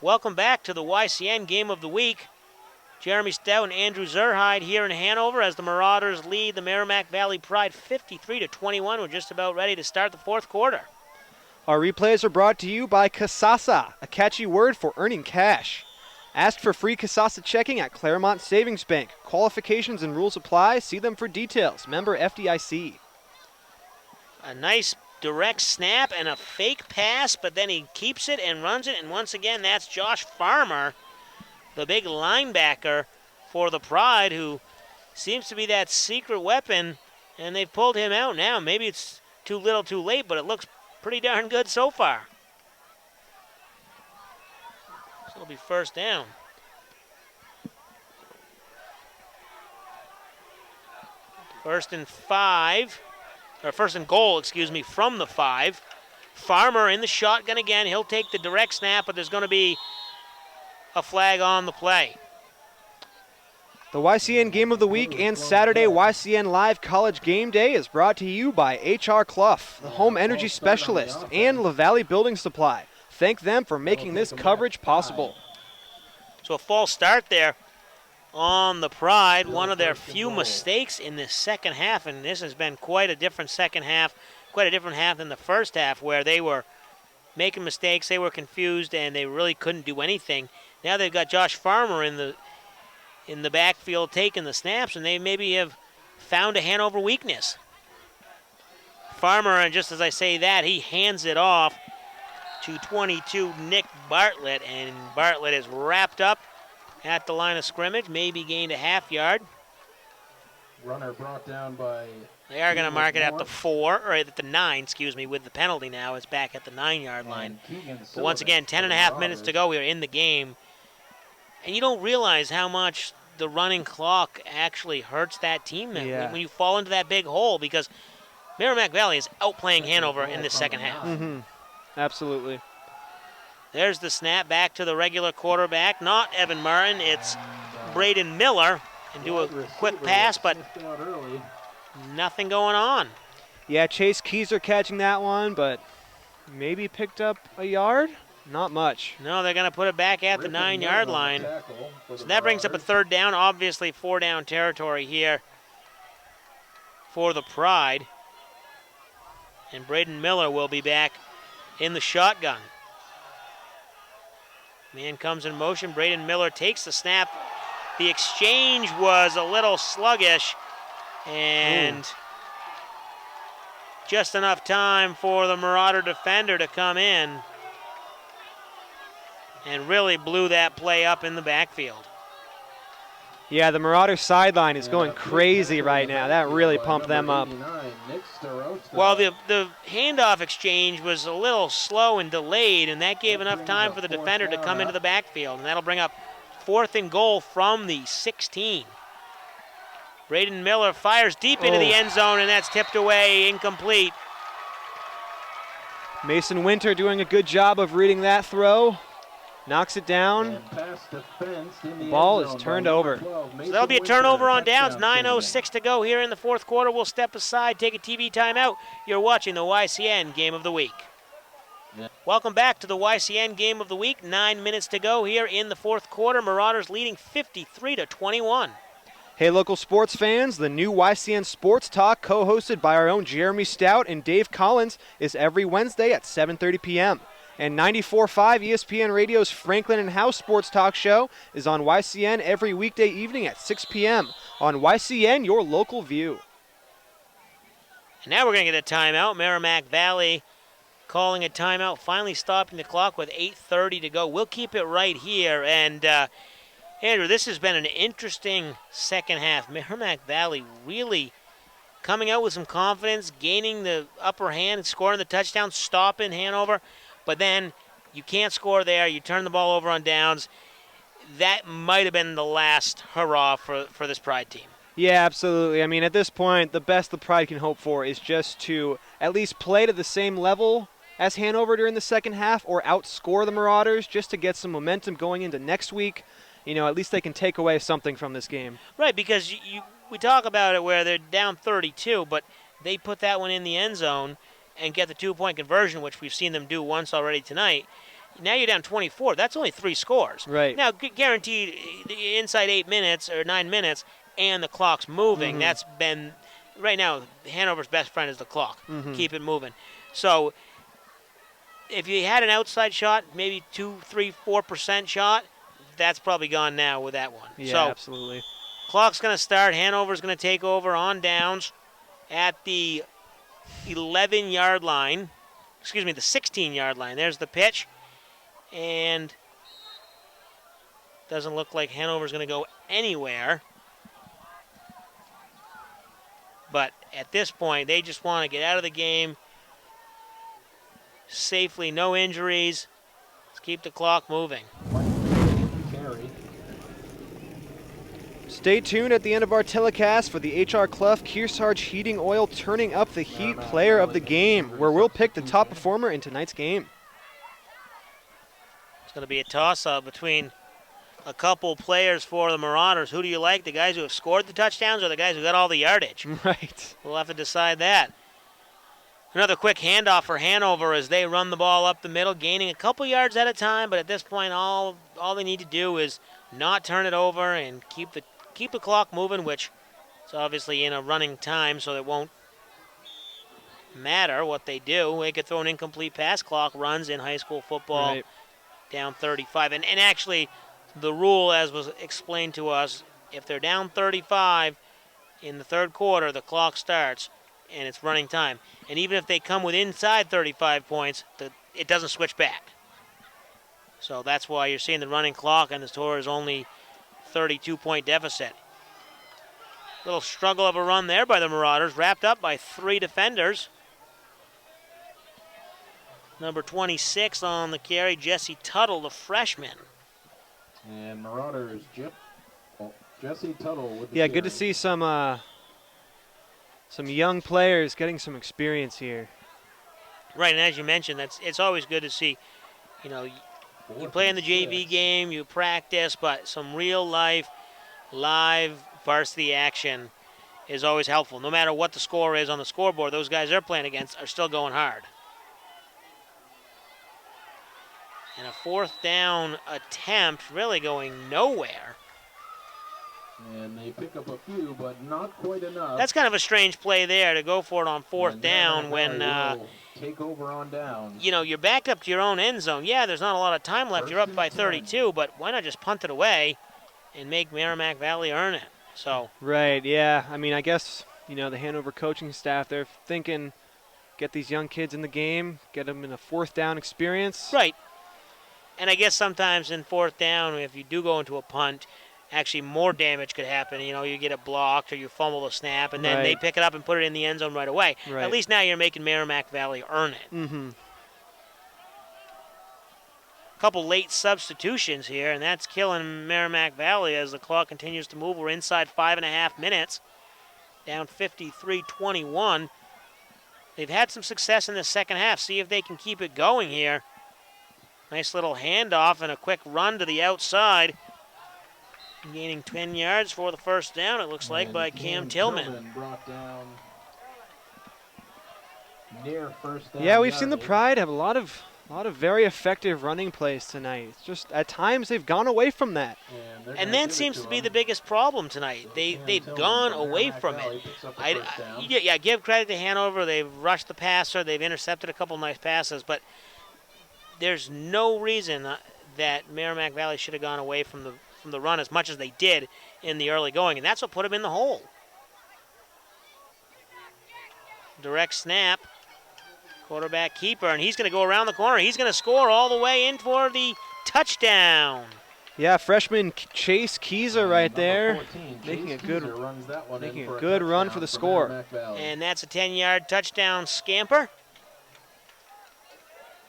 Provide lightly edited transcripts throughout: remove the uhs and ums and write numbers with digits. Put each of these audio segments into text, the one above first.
Welcome back to the YCN Game of the Week. Jeremy Stout and Andrew Zerhide here in Hanover as the Marauders lead the Merrimack Valley Pride 53-21. We're just about ready to start the fourth quarter. Our replays are brought to you by Kasasa, a catchy word for earning cash. Ask for free Kasasa checking at Claremont Savings Bank. Qualifications and rules apply. See them for details. Member FDIC. A nice direct snap and a fake pass, but then he keeps it and runs it. And once again, that's Josh Farmer, the big linebacker for the Pride, who seems to be that secret weapon, and they've pulled him out now. Maybe it's too little too late, but it looks pretty darn good so far. So it'll be first down. First and goal, from the 5. Farmer in the shotgun again. He'll take the direct snap, but there's going to be a flag on the play. The YCN Game of the Week and Saturday YCN Live College Game Day is brought to you by H.R. Clough, the home energy specialist, and La Valley Building Supply. Thank them for making this coverage possible. So a false start there on the Pride, one of their few mistakes in this second half, and this has been quite a different second half, quite a different half than the first half, where they were making mistakes, they were confused, and they really couldn't do anything. Now they've got Josh Farmer in the backfield taking the snaps, and they maybe have found a Hanover weakness. Farmer, and just as I say that, he hands it off to 22 Nick Bartlett, and Bartlett is wrapped up at the line of scrimmage, maybe gained a half yard. Runner brought down by... They are going to mark it at the 4, or at the 9, with the penalty now. It's back at the 9-yard line. But once again, 10.5 minutes to go. We are in the game. And you don't realize how much the running clock actually hurts that team when you fall into that big hole, because Merrimack Valley is outplaying Hanover in the second half. Mm-hmm. Absolutely. There's the snap back to the regular quarterback. Not Evan Martin, it's Braden Miller. And do a quick pass, but nothing going on. Yeah, Chase Keyser catching that one, but maybe picked up a yard? Not much. No, they're going to put it back at the 9-yard line. So that brings up a third down. Obviously, 4-down territory here for the Pride. And Braden Miller will be back in the shotgun. Man comes in motion. Braden Miller takes the snap. The exchange was a little sluggish, and just enough time for the Marauder defender to come in and really blew that play up in the backfield. Yeah, the Marauder sideline is going crazy right now. That really pumped them up. Well, the handoff exchange was a little slow and delayed, and that gave enough time for the defender to come into the backfield, and that'll bring up 4th and goal from the 16. Braden Miller fires deep into the end zone, and that's tipped away, incomplete. Mason Winter doing a good job of reading that throw. Knocks it down. The ball is turned over. So that'll be a turnover on downs. 9:06 to go here in the fourth quarter. We'll step aside, take a TV timeout. You're watching the YCN Game of the Week. Welcome back to the YCN Game of the Week. 9 minutes to go here in the fourth quarter. Marauders leading 53-21. Hey, local sports fans, the new YCN Sports Talk, co-hosted by our own Jeremy Stout and Dave Collins, is every Wednesday at 7:30 p.m. And 94.5 ESPN Radio's Franklin and House Sports Talk Show is on YCN every weekday evening at 6 p.m. on YCN, your local view. And now we're going to get a timeout. Merrimack Valley calling a timeout, finally stopping the clock with 8:30 to go. We'll keep it right here. And, Andrew, this has been an interesting second half. Merrimack Valley really coming out with some confidence, gaining the upper hand, scoring the touchdown, stopping Hanover. But then you can't score there. You turn the ball over on downs. That might have been the last hurrah for this Pride team. Yeah, absolutely. I mean, at this point, the best the Pride can hope for is just to at least play to the same level as Hanover during the second half or outscore the Marauders just to get some momentum going into next week. You know, at least they can take away something from this game. Right, because we talk about it where they're down 32, but they put that one in the end zone and get the 2-point conversion, which we've seen them do once already tonight. Now you're down 24. That's only 3 scores. Right. Now, guaranteed inside 8 minutes or 9 minutes, and the clock's moving. That's been right now. Hanover's best friend is the clock. Keep it moving. So, if you had an outside shot, maybe 2, 3, 4% shot, that's probably gone now with that one. Yeah, so, absolutely. Clock's going to start. Hanover's going to take over on downs at the 11-yard line. Excuse me, the 16-yard line. There's the pitch. And doesn't look like Hanover's going to go anywhere. But at this point, they just want to get out of the game safely, no injuries. Let's keep the clock moving. Stay tuned at the end of our telecast for the H.R. Clough Kearsarge Heating Oil Turning Up the Heat Player of the Game, where we'll pick the top performer in tonight's game. It's going to be a toss-up between a couple players for the Marauders. Who do you like, the guys who have scored the touchdowns or the guys who got all the yardage? Right. We'll have to decide that. Another quick handoff for Hanover as they run the ball up the middle, gaining a couple yards at a time, but at this point all they need to do is not turn it over and keep the clock moving, which is obviously in a running time, so it won't matter what they do. They could throw an incomplete pass. Clock runs in high school football. Right. Down 35. And actually, the rule, as was explained to us, if they're down 35 in the third quarter, the clock starts, and it's running time. And even if they come with inside 35 points, it doesn't switch back. So that's why you're seeing the running clock, and the score is only 32-point deficit. Little struggle of a run there by the Marauders, wrapped up by 3 defenders. Number 26 on the carry, Jesse Tuttle, the freshman. And Marauders, Jesse Tuttle with the Yeah, good to carry. see some young players getting some experience here. Right, and as you mentioned, it's always good to see, you play in the JV game, you practice, but some real life, live varsity action is always helpful. No matter what the score is on the scoreboard, those guys they're playing against are still going hard. And a 4th down attempt really going nowhere. And they pick up a few, but not quite enough. That's kind of a strange play there to go for it on 4th down when, take over on down. You're backed up to your own end zone. Yeah, there's not a lot of time left. You're up by 32, but why not just punt it away and make Merrimack Valley earn it? So. Right, yeah. I mean, I guess, the Hanover coaching staff, they're thinking, get these young kids in the game, get them in a 4th down experience. Right. And I guess sometimes in 4th down, if you do go into a punt, actually more damage could happen. You get it blocked or you fumble the snap, and then they pick it up and put it in the end zone right away. Right. At least now you're making Merrimack Valley earn it. Mm-hmm. A couple late substitutions here, and that's killing Merrimack Valley as the clock continues to move. We're inside 5.5 minutes, down 53-21. They've had some success in the second half. See if they can keep it going here. Nice little handoff and a quick run to the outside. Gaining 10 yards for the 1st down, it looks like, by Cam Tillman. Brought down near 1st down. Yeah, we've seen the Pride have a lot of very effective running plays tonight. It's just at times they've gone away from that. And that seems to be the biggest problem tonight. They've gone away from it. Yeah, give credit to Hanover. They've rushed the passer. They've intercepted a couple nice passes, but there's no reason that Merrimack Valley should have gone away from the run as much as they did in the early going, and that's what put them in the hole. Direct snap, quarterback keeper, and he's going to go around the corner. He's going to score all the way in for the touchdown. Yeah, freshman Chase Keyser right there, 14, making a a good run for the score. And that's a 10-yard touchdown scamper.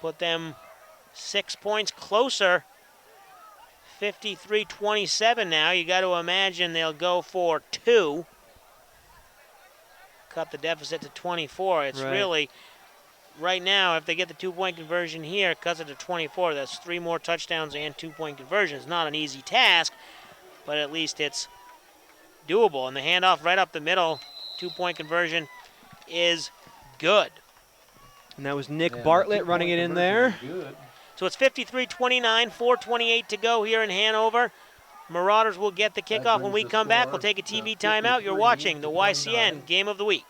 Put them 6 points closer. 53-27 now. You got to imagine they'll go for 2. Cut the deficit to 24. It's really, right now, if they get the 2-point conversion here, it cuts it to 24. That's 3 more touchdowns and 2-point conversions. Not an easy task, but at least it's doable. And the handoff right up the middle, 2-point conversion is good. And that was Nick Bartlett running it in there. Good. So it's 53-29, 4:28 to go here in Hanover. Marauders will get the kickoff. When we come back, we'll take a TV timeout. You're watching the YCN Game of the Week.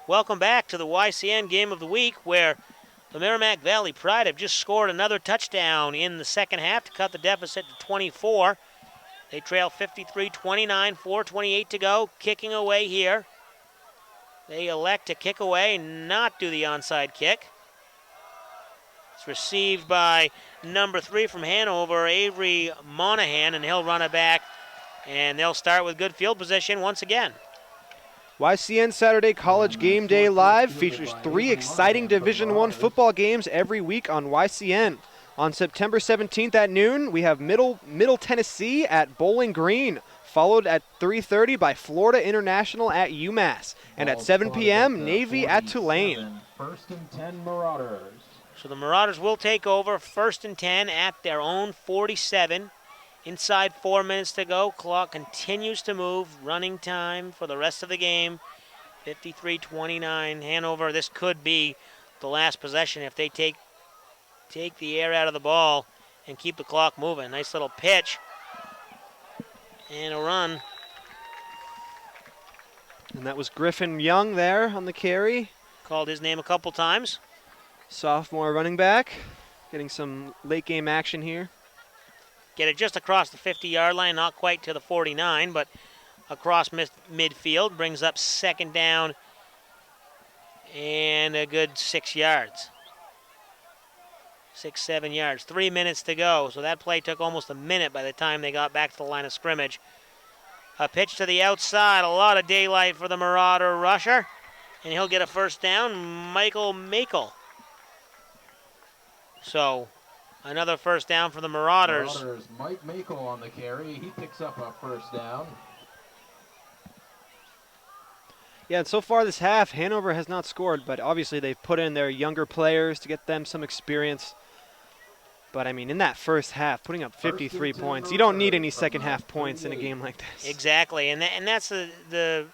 Welcome back to the YCN Game of the Week, where the Merrimack Valley Pride have just scored another touchdown in the second half to cut the deficit to 24. They trail 53-29, 4:28 to go, kicking away here. They elect to kick away, not do the onside kick. It's received by number 3 from Hanover, Avery Monahan, and he'll run it back, and they'll start with good field position once again. YCN Saturday College Game Day Live features 3 exciting Division I football games every week on YCN. On September 17th at noon, we have Middle Tennessee at Bowling Green, followed at 3:30 by Florida International at UMass, and at 7 p.m., Navy at Tulane. 1st and 10 Marauders. So the Marauders will take over 1st and 10 at their own 47. Inside 4 minutes to go. Clock continues to move. Running time for the rest of the game. 53-29 Hanover. This could be the last possession if they take the air out of the ball and keep the clock moving. Nice little pitch and a run. And that was Griffin Young there on the carry. Called his name a couple times. Sophomore running back, getting some late game action here. Get it just across the 50-yard line, not quite to the 49, but across midfield. Brings up 2nd down and a good 6 yards. 6-7 yards. 3 minutes to go. So that play took almost a minute by the time they got back to the line of scrimmage. A pitch to the outside. A lot of daylight for the Marauder rusher. And he'll get a 1st down. Michael Makel. So another 1st down for the Marauders. Mike Makel on the carry. He picks up a 1st down. Yeah, and so far this half, Hanover has not scored, but obviously they've put in their younger players to get them some experience. But, I mean, in that first half, putting up 53 points, you don't need any second half points in a game like this. Exactly, and that's the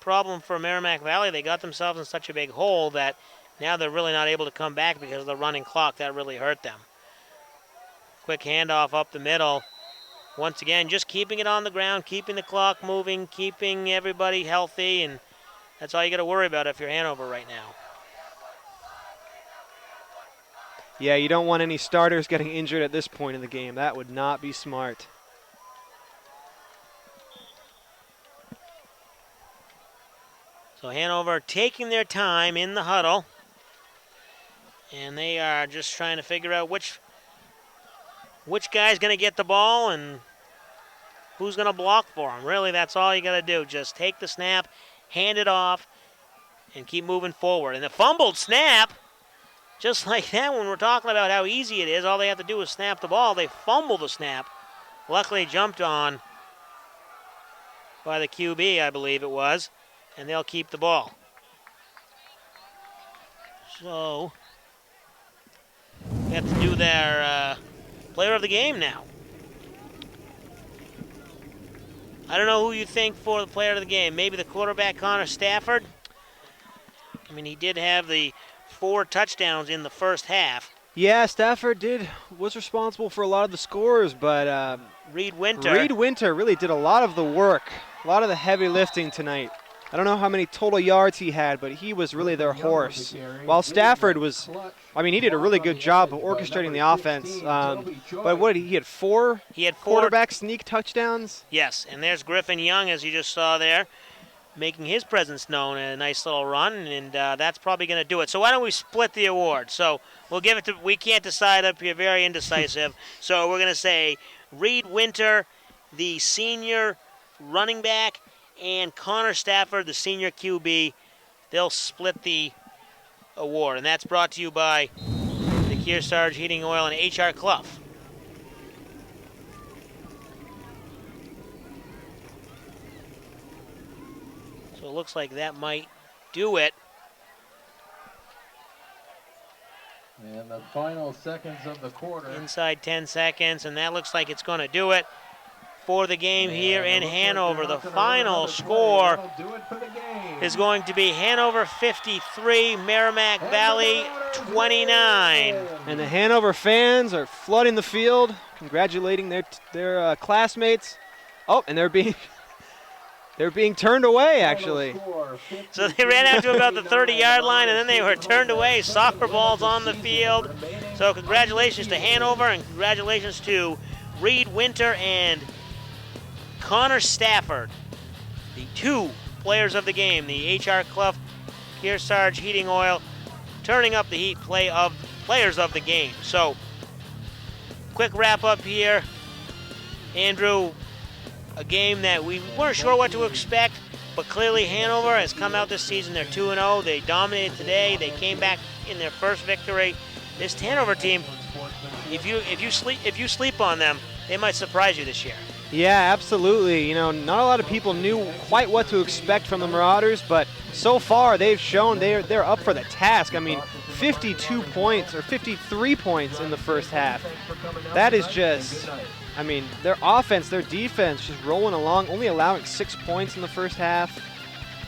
problem for Merrimack Valley. They got themselves in such a big hole that now they're really not able to come back because of the running clock. That really hurt them. Quick handoff up the middle. Once again, just keeping it on the ground, keeping the clock moving, keeping everybody healthy, and that's all you got to worry about if you're Hanover right now. Yeah, you don't want any starters getting injured at this point in the game. That would not be smart. So Hanover taking their time in the huddle, and they are just trying to figure out which guy's going to get the ball and who's going to block for him. Really, that's all you got to do. Just take the snap, hand it off, and keep moving forward. And the fumbled snap, just like that, when we're talking about how easy it is, all they have to do is snap the ball. They fumble the snap. Luckily jumped on by the QB, I believe it was, and they'll keep the ball. So we have to do their player of the game now. I don't know who you think for the player of the game. Maybe the quarterback, Connor Stafford. I mean, he did have the 4 touchdowns in the first half. Yeah, Stafford was responsible for a lot of the scores, but Reed Winter really did a lot of the work, a lot of the heavy lifting tonight. I don't know how many total yards he had, but he was really their horse. While Stafford was, I mean, he did a really good job of orchestrating the offense. But what did he had 4? He had 4 quarterback sneak touchdowns. Yes, and there's Griffin Young, as you just saw there, making his presence known in a nice little run, and that's probably going to do it. So why don't we split the award? So we'll give it to, we can't decide up here, very indecisive. So we're going to say Reed Winter, the senior running back, and Connor Stafford, the senior QB. They'll split the award, and that's brought to you by the Kearsarge Heating Oil and H.R. Clough. So it looks like that might do it. And the final seconds of the quarter. Inside 10 seconds, and that looks like it's going to do it for the game here in Hanover. The final score is going to be Hanover 53, Merrimack Valley 29. And the Hanover fans are flooding the field, congratulating their classmates. Oh, and they're being turned away, actually. So they ran out to about the 30-yard line, and then they were turned away. Soccer balls on the field. So congratulations to Hanover, and congratulations to Reed Winter and Connor Stafford, the two players of the game, the H.R. Clough Kearsarge Heating Oil, turning up the heat players of the game. So, quick wrap up here. Andrew, a game that we weren't sure what to expect, but clearly Hanover has come out this season. They're 2-0. They dominated today. They came back in their first victory. This Hanover team, if you sleep on them, they might surprise you this year. Yeah, absolutely. You know, not a lot of people knew quite what to expect from the Marauders, but so far they've shown they're up for the task. I mean, 52 points or 53 points in the first half. That is just, I mean, their offense, their defense just rolling along, only allowing 6 points in the first half.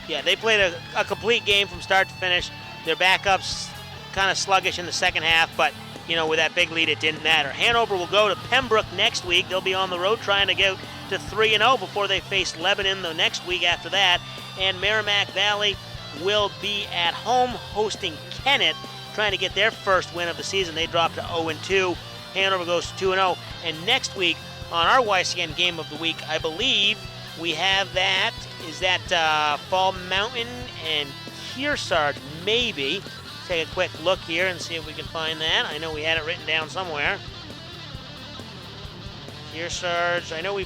Yeah, they played a complete game from start to finish. Their backups kind of sluggish in the second half, but you know, with that big lead, it didn't matter. Hanover will go to Pembroke next week. They'll be on the road trying to go to 3-0 before they face Lebanon the next week after that. And Merrimack Valley will be at home hosting Kennett, trying to get their first win of the season. They dropped to 0-2. Hanover goes to 2-0. And next week, on our YCN Game of the Week, I believe we have is that Fall Mountain and Kearsarge, maybe. Take a quick look here and see if we can find that. I know we had it written down somewhere. Kearsarge. I know we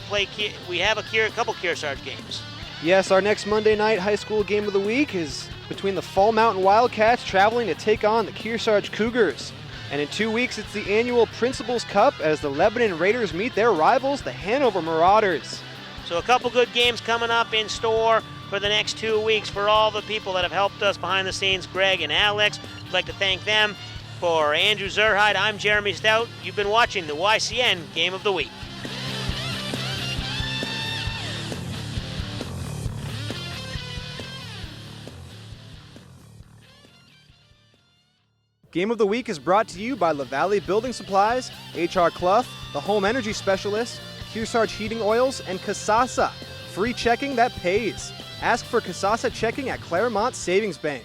have a couple Kearsarge games. Yes, our next Monday night high school game of the week is between the Fall Mountain Wildcats traveling to take on the Kearsarge Cougars. And in 2 weeks, it's the annual Principals Cup as the Lebanon Raiders meet their rivals, the Hanover Marauders. So a couple good games coming up in store for the next 2 weeks. For all the people that have helped us behind the scenes, Greg and Alex, I'd like to thank them. For Andrew Zerhide, I'm Jeremy Stout. You've been watching the YCN Game of the Week. Game of the Week is brought to you by La Valley Building Supplies, H.R. Clough, the Home Energy Specialist, Kearsarge Heating Oils, and Kasasa. Free checking that pays. Ask for Kasasa checking at Claremont Savings Bank.